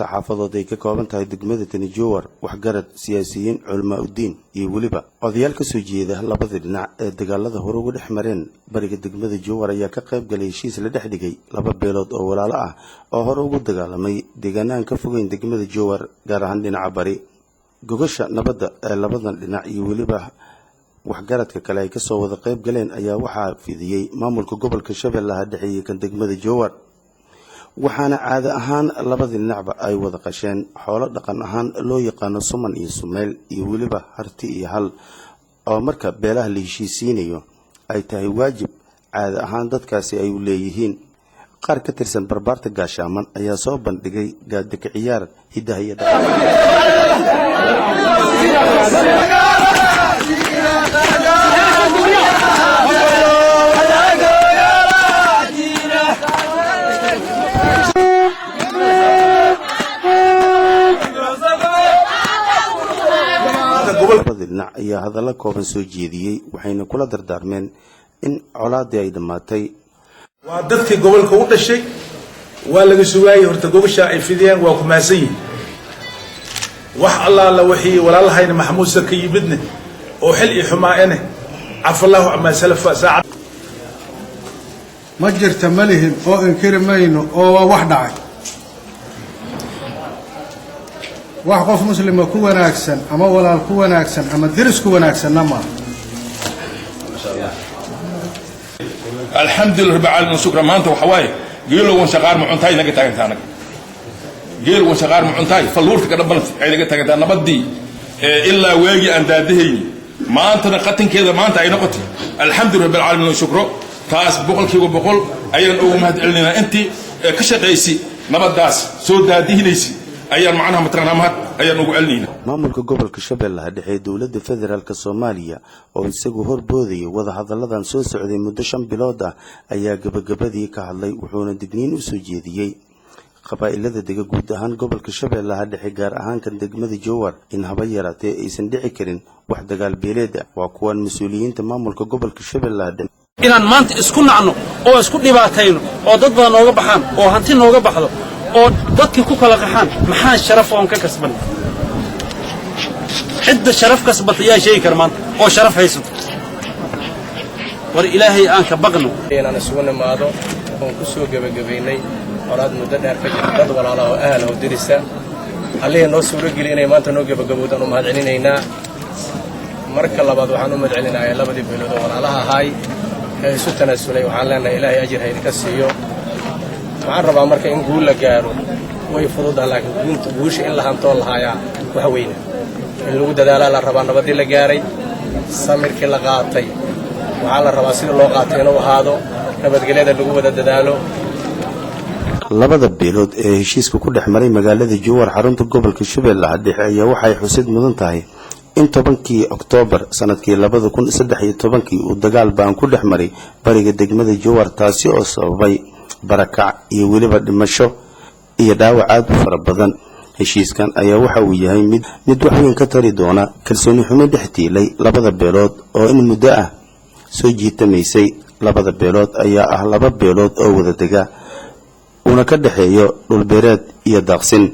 xaafadood ay ka kooban tahay degmada Tani Jowhar waxgarad siyaasiyiin culimo udiin iyo waliba odayaal ka soo jeeda labada dhinac ee dagaalada hore uga dhexmareen bariga degmada Jowhar ayaa ka qayb galay heshiis la dhex dhigay laba beelood oo walaalo ah oo hore ugu dagaalamay deegaanada ka fogeyn degmada Jowhar gaar ahaan dhinaca bari gogasha nabadda ee labadan dhinac iyo waliba waxgaradka kale ay ka soo wada qayb galeen ayaa waxa fidiyay maamulka gobolka Shabeellaha Dhexe iyo kan degmada Jowhar waxaana caado ahaan labada dhinacba ay wada qasheen xoolo dhaqan ahaan loo yaqaan suman iyo sumeel iyo waliba harti iyo hal oo marka beelaha la heshiisiinayo ay tahay waajib caado ahaan dadkaasi ay u leeyihiin qaar ka tirsan barbaarta gaashaaman ayaa soo bandhigay gaadaka ciyaar hidaha iyo dhinac ayaa hadalla kooban soo jeediyay waxayna kula dardaarmeen in colaadii ay dhamaatay waa dadkii gobolka u dhashay waa laga sugaayay horta gobasha ay fidiyeen waa ku maasan yihiin wax allaala wixii walaalahayna maxamuud sarka yimidne oo xil iyo xumaa'ene cafallahu amma salafa saacad ma jirta malihim oo inkiri mayno oo wax dhacay wax qof muslima ku wanaagsan ama walaal ku wanaagsan ama diris ku wanaagsan nama alxamdulillah rabbil alamin shukran maanta waxa waaye geelo wan shaqaar ma cuntay naga taagantaana geelo wan shaqaar ma cuntay faluurta ka dhabalti ay naga taagantaa nabadii ilaa waagi aan daadahayni maanta qatankeeda maanta ay noqotay alxamdulillah rabbil alamin shukro taas boqolkiiba boqol ayaan ugu mahad celinayna intii ka shaqeysay nabadaas soo daadihinaysi ayaan macnaha mataqaanaa ayaan ugu celinayna maamulka gobolka Shabeellaha Dhexe dawladda federaalka Soomaaliya oo isagu horboodayay wada hadalladan soo socday muddo 5 bilood ah ayaa gabagabadii ka hadlay wuxuuna digniin u soo jeediyay qabaa'ilada dega guud ahaan gobolka Shabeellaha Dhexe gaar ahaan kan degmada Jowhar in haba yaraatee aysan dhici karin wax dagaal beeleed ah waa kuwan mas'uuliyiinta maamulka gobolka Shabeellaha Dhexe inaan maanta isku nacno oo isku dhibaatayno oo dad badan nooga baxaan oo hanti nooga baxdo oo dadkii ku kala qaxaan maxaa sharaf oo ka kasban cidda sharaf kasbatay yaa shay karmaan oo sharaf haysto war ilaahay aan ka baqno inaan isugu nimaado oo ku soo gabagabeynay qaraad muddo dheer ka jira dad walaalo oo ahal oo dirisa halii noo suuro gelinay maanta noo gabagaboodan oo mahad celinaynaa marka labaad waxaan u mahad celinayaa labadii beelood oo walaalaha ahay ee isu tanaasulay waxaan leenahay ilaahay ajir ha idinka siiyo waxaan rabaa marka in guul la gaaro way fududahay laakiin guusha in la hanto lahaaya wax weyn in lagu dadaalo la rabaa nabadii la gaaray samirkii la qaatay waxa la rabaa sida loo qaatay inuu ahaado nabadgelyada lagu wada dadaalo labada beelood ee heshiiska ku dhexmaray magaalada Jowhar xarunta gobolka Shabeellaha Dhexe ayaa waxay xusid mudan tahay in 10kii Oktoobar sanadkii 2013 uu dagaal baan ku dhexmaray bariga degmada Jowhar taasi oo sababay barakac iyo waliba dhimasho iyo dhaawac aad u fara badan heshiiskan ayaa waxa uu yahay mid wax weyn ka tari doona kalsooni xumo dhextiilay labada beelood oo in muddo ah soo jiitamaysay labada beelood ayaa ah laba beelood oo wada dega una ka dhaxeeyo dhul beereed iyo daaqsin